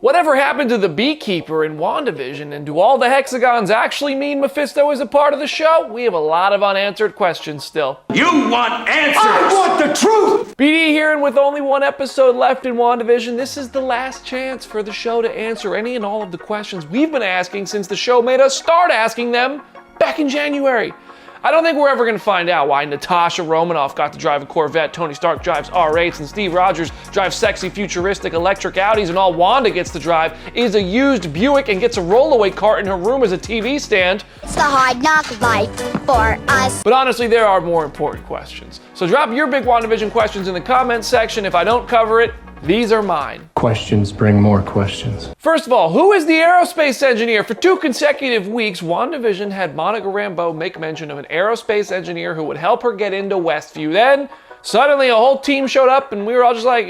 Whatever happened to the beekeeper in WandaVision, and do all the hexagons actually mean Mephisto is a part of the show? We have a lot of unanswered questions still. You want answers! I want the truth! BD here, and with only one episode left in WandaVision, this is the last chance for the show to answer any and all of the questions we've been asking since the show made us start asking them back in January. I don't think we're ever going to find out why Natasha Romanoff got to drive a Corvette, Tony Stark drives R8s, and Steve Rogers drives sexy, futuristic electric Audis, and all Wanda gets to drive is a used Buick and gets a rollaway cart in her room as a TV stand. It's the hard knock life for us. But honestly, there are more important questions. So drop your big WandaVision questions in the comments section. If I don't cover it, these are mine. Questions bring more questions. First of all, who is the aerospace engineer? For 2 consecutive weeks, WandaVision had Monica Rambeau make mention of an aerospace engineer who would help her get into Westview. Then, suddenly a whole team showed up and we were all just like,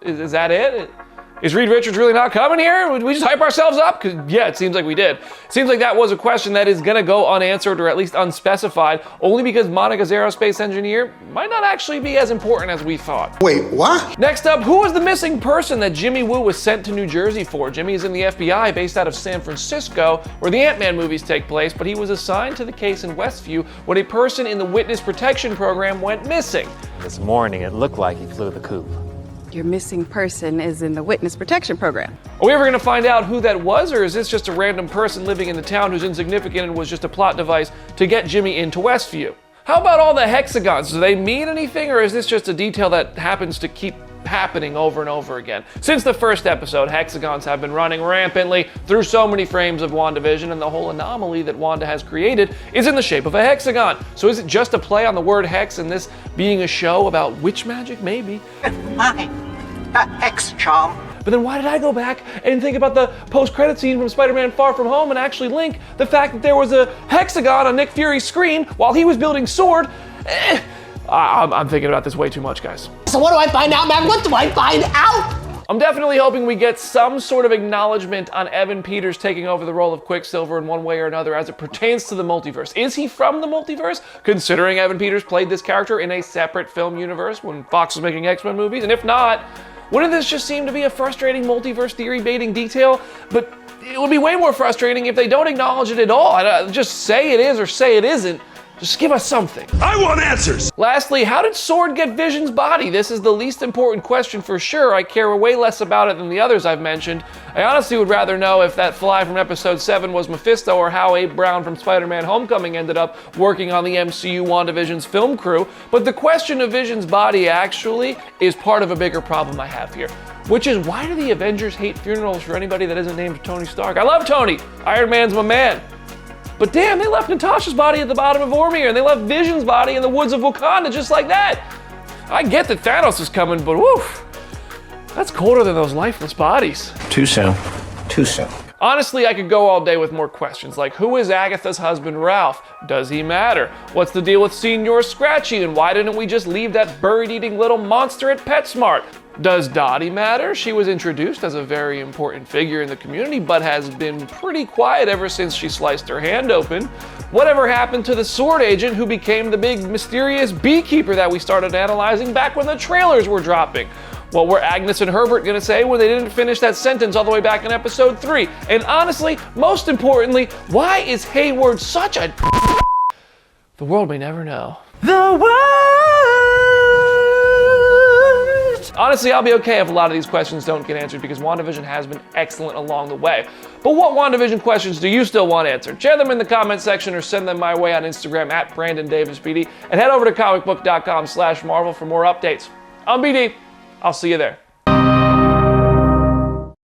is that it? Is Reed Richards really not coming here? Would we just hype ourselves up? Because yeah, it seems like we did. It seems like that was a question that is gonna go unanswered or at least unspecified, only because Monica's aerospace engineer might not actually be as important as we thought. Wait, what? Next up, who was the missing person that Jimmy Woo was sent to New Jersey for? Jimmy is in the FBI based out of San Francisco, where the Ant-Man movies take place, but he was assigned to the case in Westview when a person in the Witness Protection Program went missing. This morning, it looked like he flew the coop. Your missing person is in the Witness Protection Program. Are we ever going to find out who that was, or is this just a random person living in the town who's insignificant and was just a plot device to get Jimmy into Westview? How about all the hexagons? Do they mean anything, or is this just a detail that happens to keep happening over and over again? Since the first episode, hexagons have been running rampantly through so many frames of WandaVision, and the whole anomaly that Wanda has created is in the shape of a hexagon. So is it just a play on the word hex, and this being a show about witch magic? Maybe. A hex charm. But then why did I go back and think about the post-credit scene from Spider-Man Far From Home and actually link the fact that there was a hexagon on Nick Fury's screen while he was building S.W.O.R.D.? I'm thinking about this way too much, guys. So what do I find out, man? What do I find out? I'm definitely hoping we get some sort of acknowledgement on Evan Peters taking over the role of Quicksilver in one way or another as it pertains to the multiverse. Is he from the multiverse, considering Evan Peters played this character in a separate film universe when Fox was making X-Men movies? And if not, wouldn't this just seem to be a frustrating multiverse theory baiting detail? But it would be way more frustrating if they don't acknowledge it at all. Just say it is or say it isn't. Just give us something. I want answers! Lastly, how did S.W.O.R.D. get Vision's body? This is the least important question for sure. I care way less about it than the others I've mentioned. I honestly would rather know if that fly from episode 7 was Mephisto or how Abe Brown from Spider-Man Homecoming ended up working on the MCU WandaVision's film crew. But the question of Vision's body actually is part of a bigger problem I have here, which is why do the Avengers hate funerals for anybody that isn't named Tony Stark? I love Tony. Iron Man's my man. But damn, they left Natasha's body at the bottom of Vormir, and they left Vision's body in the woods of Wakanda just like that. I get that Thanos is coming, but woof, that's colder than those lifeless bodies. Too soon. Too soon. Honestly, I could go all day with more questions, like who is Agatha's husband Ralph? Does he matter? What's the deal with Senior Scratchy, and why didn't we just leave that bird-eating little monster at PetSmart? Does Dottie matter? She was introduced as a very important figure in the community, but has been pretty quiet ever since she sliced her hand open. Whatever happened to the S.W.O.R.D. agent who became the big mysterious beekeeper that we started analyzing back when the trailers were dropping? What were Agnes and Herbert gonna say when they didn't finish that sentence all the way back in episode 3? And honestly, most importantly, why is Hayward such a The world may never know. The world! Honestly, I'll be okay if a lot of these questions don't get answered because WandaVision has been excellent along the way. But what WandaVision questions do you still want answered? Share them in the comment section or send them my way on Instagram at BrandonDavisPD and head over to Comicbook.com/Marvel for more updates. I'm BD. I'll see you there.